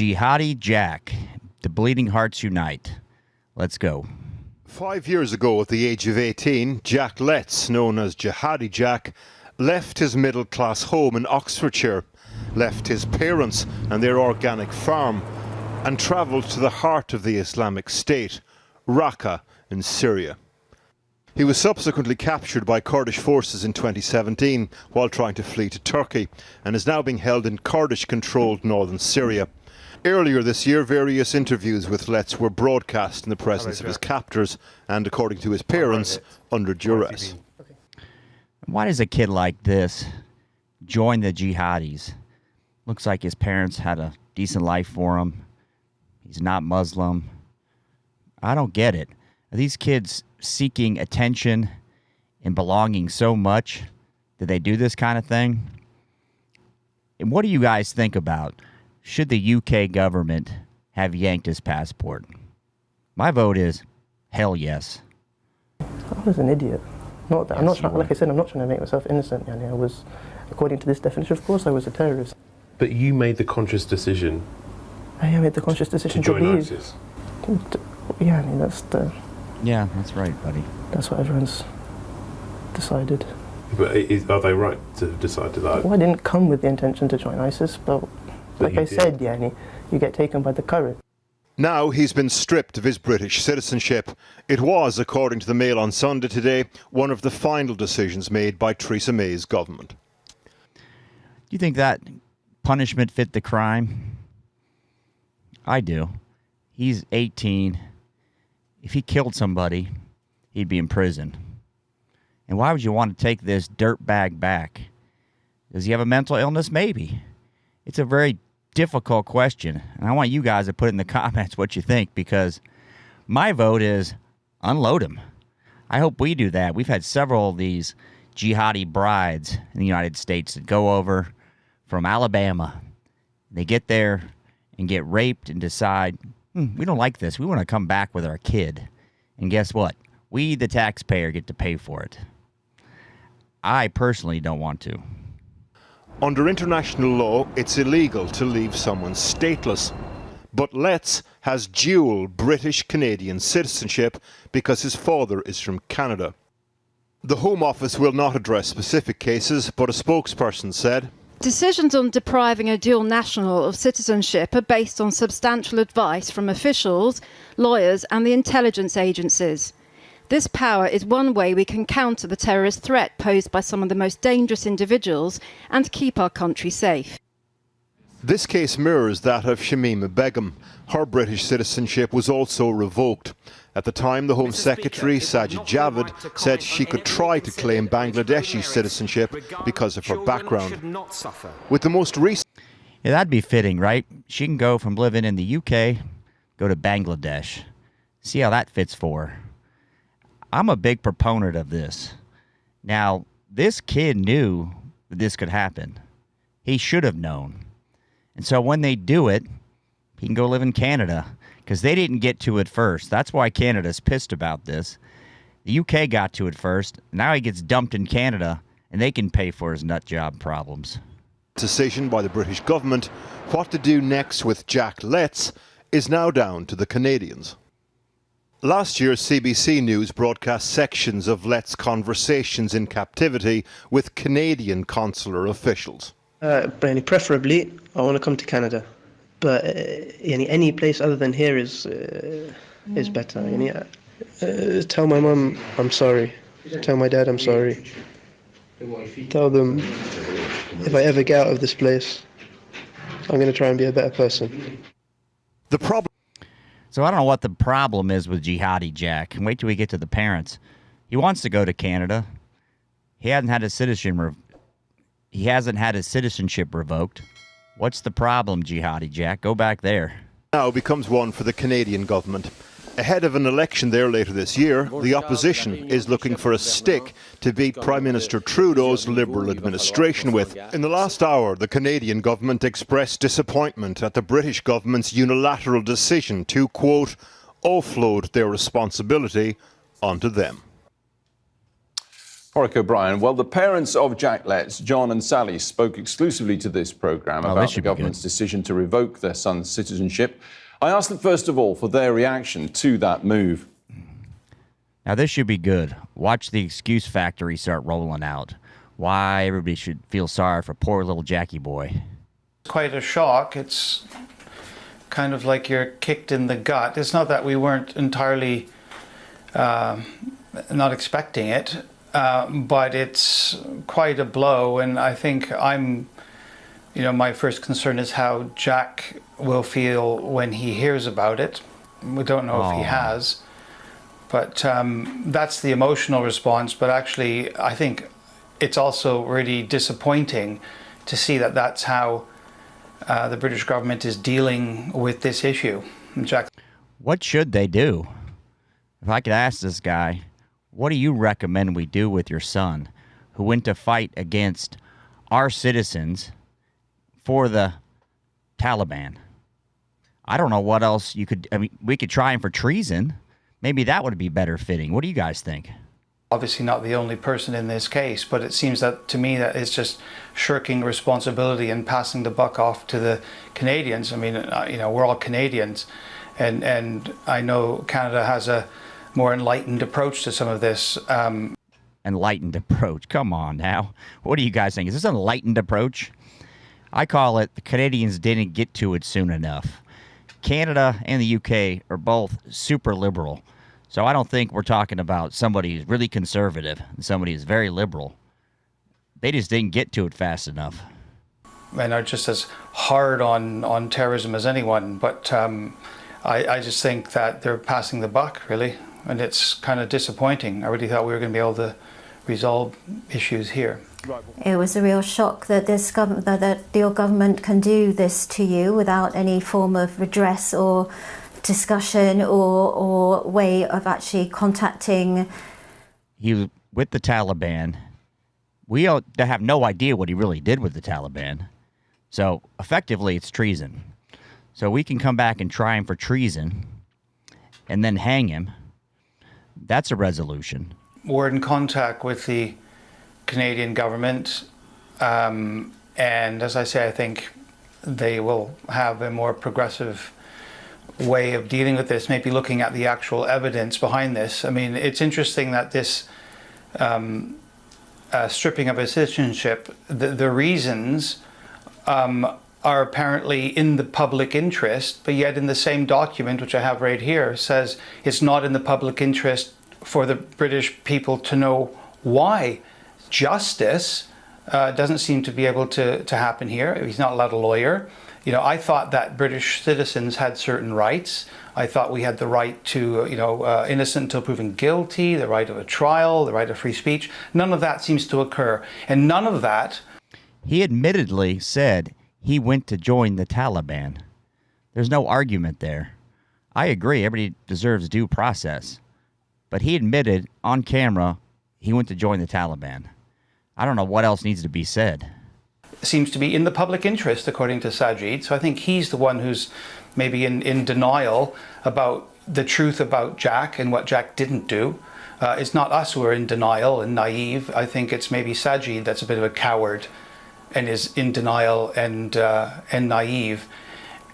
Jihadi Jack, the Bleeding Hearts Unite. Let's go. 5 years ago, at the age of 18, Jack Letts, known as Jihadi Jack, left his middle-class home in Oxfordshire, left his parents and their organic farm, and travelled to the heart of the Islamic State, Raqqa in Syria. He was subsequently captured by Kurdish forces in 2017 while trying to flee to Turkey, and is now being held in Kurdish-controlled northern Syria. Earlier this year, various interviews with Letts were broadcast in the presence of his captors and, according to his parents, under duress. Why does a kid like this join the jihadis? Looks like his parents had a decent life for him. He's not Muslim. I don't get it. Are these kids seeking attention and belonging so much that they do this kind of thing? And what do you guys think about? Should the UK government have yanked his passport? My vote is hell yes. I was an idiot. Not that. Yes, I'm not trying, like I said, I'm not trying to make myself innocent. I was, according to this definition, of course, I was a terrorist. But you made the conscious decision. I made the conscious decision to join leave. ISIS. Yeah, I mean that's the. Yeah, that's right, buddy. That's what everyone's decided. But are they right to have decided that? Well, I didn't come with the intention to join ISIS, but like I said, Yani, you get taken by the current. Now he's been stripped of his British citizenship. It was, according to the Mail on Sunday today, one of the final decisions made by Theresa May's government. Do you think that punishment fit the crime? I do. He's 18. If he killed somebody, he'd be in prison. And why would you want to take this dirtbag back? Does he have a mental illness? Maybe. It's a very difficult question, and I want you guys to put in the comments what you think, because my vote is unload him. I hope we do that. We've had several of these jihadi brides in the United States that go over from Alabama. They get there and get raped and decide, we don't like this. We want to come back with our kid. And guess what? We, the taxpayer, get to pay for it. I personally don't want to. Under international law, it's illegal to leave someone stateless. But Letts has dual British-Canadian citizenship because his father is from Canada. The Home Office will not address specific cases, but a spokesperson said, "Decisions on depriving a dual national of citizenship are based on substantial advice from officials, lawyers and the intelligence agencies. This power is one way we can counter the terrorist threat posed by some of the most dangerous individuals and keep our country safe." This case mirrors that of Shamima Begum. Her British citizenship was also revoked. At the time, the Home Secretary, Sajid Javid, said she could try to claim Bangladeshi citizenship because of her background. With the most recent... Yeah, that'd be fitting, right? She can go from living in the UK, go to Bangladesh. See how that fits for her. I'm a big proponent of this. Now, this kid knew that this could happen. He should have known. And so when they do it, he can go live in Canada, because they didn't get to it first. That's why Canada's pissed about this. The UK got to it first. Now he gets dumped in Canada, and they can pay for his nut job problems. Decision by the British government, what to do next with Jack Letts, is now down to the Canadians. Last year, CBC News broadcast sections of Letts' conversations in captivity with Canadian consular officials. Preferably, I want to come to Canada, but any place other than here is better. Tell my mum I'm sorry. Tell my dad I'm sorry. Tell them if I ever get out of this place, I'm going to try and be a better person. The problem. So I don't know what the problem is with Jihadi Jack. Wait till we get to the parents. He wants to go to Canada. He hasn't had his citizenship revoked. What's the problem, Jihadi Jack? Go back there. Now becomes one for the Canadian government. Ahead of an election there later this year, the opposition is looking for a stick to beat Prime Minister Trudeau's Liberal administration with. In the last hour, the Canadian government expressed disappointment at the British government's unilateral decision to, quote, offload their responsibility onto them. Warwick O'Brien. Well, the parents of Jack Letts, John and Sally, spoke exclusively to this programme about the government's decision to revoke their son's citizenship. I asked them, first of all, for their reaction to that move. Now, this should be good. Watch the excuse factory start rolling out. Why everybody should feel sorry for poor little Jackie boy. Quite a shock. It's kind of like you're kicked in the gut. It's not that we weren't entirely not expecting it. But it's quite a blow, and I think my first concern is how Jack will feel when he hears about it. We don't know if he has, but that's the emotional response. But actually, I think it's also really disappointing to see that that's how the British government is dealing with this issue. Jack, what should they do? If I could ask this guy, what do you recommend we do with your son who went to fight against our citizens for the Taliban? I don't know what else you could... I mean, we could try him for treason. Maybe that would be better fitting. What do you guys think? Obviously not the only person in this case, but it seems that to me that it's just shirking responsibility and passing the buck off to the Canadians. I mean, we're all Canadians, and I know Canada has a more enlightened approach to some of this. Enlightened approach? Come on now. What do you guys think? Is this an enlightened approach? I call it the Canadians didn't get to it soon enough. Canada and the UK are both super liberal. So I don't think we're talking about somebody who's really conservative and somebody who's very liberal. They just didn't get to it fast enough. And are just as hard on terrorism as anyone. But I just think that they're passing the buck, really. And it's kind of disappointing. I really thought we were going to be able to resolve issues here. It was a real shock that that your government can do this to you without any form of redress or discussion or way of actually contacting. He was with the Taliban. We have no idea what he really did with the Taliban. So effectively, it's treason. So we can come back and try him for treason and then hang him. That's a resolution. We're in contact with the Canadian government. And as I say, I think they will have a more progressive way of dealing with this, maybe looking at the actual evidence behind this. I mean, it's interesting that this stripping of his citizenship, the reasons are apparently in the public interest, but yet in the same document, which I have right here, says it's not in the public interest for the British people to know why. Justice doesn't seem to be able to happen here. He's not allowed a lawyer. I thought that British citizens had certain rights. I thought we had the right to, innocent until proven guilty, the right of a trial, the right of free speech. None of that seems to occur. And none of that... He admittedly said he went to join the Taliban. There's no argument there. I agree, everybody deserves due process. But he admitted on camera he went to join the Taliban. I don't know what else needs to be said. Seems to be in the public interest, according to Sajid. So I think he's the one who's maybe in denial about the truth about Jack and what Jack didn't do. It's not us who are in denial and naive. I think it's maybe Sajid that's a bit of a coward and is in denial and naive.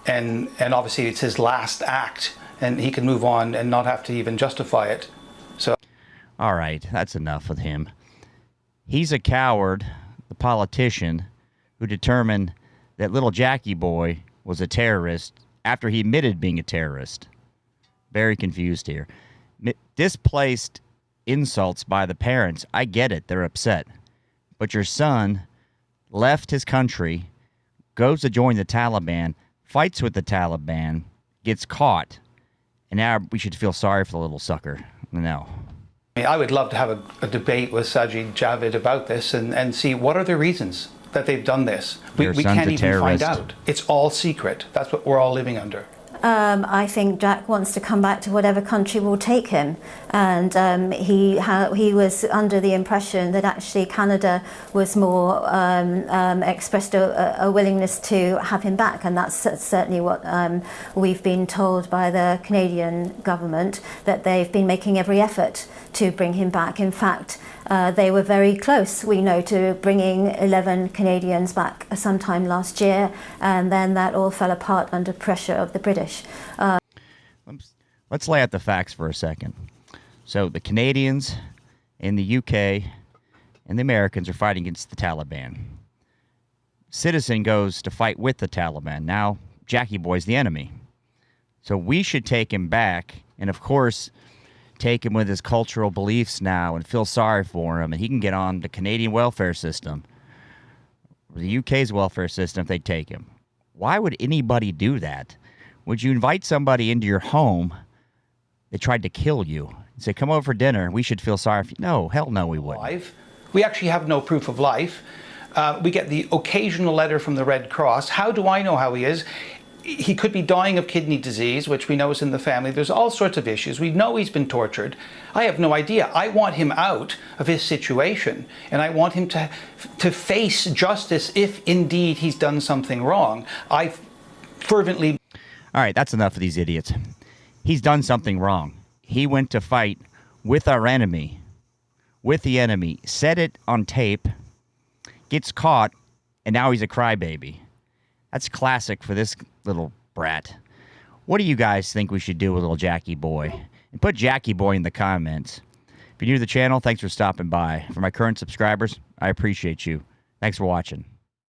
And obviously it's his last act, and he can move on and not have to even justify it. So, all right, that's enough with him. He's a coward, the politician, who determined that little Jackie boy was a terrorist after he admitted being a terrorist. Very confused here. Displaced insults by the parents. I get it. They're upset. But your son left his country, goes to join the Taliban, fights with the Taliban, gets caught, and now we should feel sorry for the little sucker. No. I would love to have a debate with Sajid Javid about this and see what are the reasons that they've done this. We can't even find out. It's all secret. That's what we're all living under. I think Jack wants to come back to whatever country will take him, and he was under the impression that actually Canada was more expressed a willingness to have him back, and that's certainly what we've been told by the Canadian government, that they've been making every effort to bring him back. In fact, They were very close, we know, to bringing 11 Canadians back sometime last year, and then that all fell apart under pressure of the British. Let's lay out the facts for a second. So the Canadians and the UK and the Americans are fighting against the Taliban. Citizen goes to fight with the Taliban. Now, Jackie Boy's the enemy. So we should take him back and, of course, take him with his cultural beliefs now and feel sorry for him, and he can get on the Canadian welfare system or the UK's welfare system if they take him. Why would anybody do that? Would you invite somebody into your home that tried to kill you and say, come over for dinner, we should feel sorry for you? No, hell no, we wouldn't. We actually have no proof of life. We get the occasional letter from the Red Cross. How do I know how he is? He could be dying of kidney disease, which we know is in the family. There's all sorts of issues. We know he's been tortured. I have no idea. I want him out of his situation, and I want him to face justice if indeed he's done something wrong. I fervently... All right, that's enough of these idiots. He's done something wrong. He went to fight with our enemy, with the enemy, said it on tape, gets caught, and now he's a crybaby. That's classic for this little brat. What do you guys think we should do with little Jackie Boy? And put Jackie Boy in the comments. If you're new to the channel, thanks for stopping by. For my current subscribers, I appreciate you. Thanks for watching.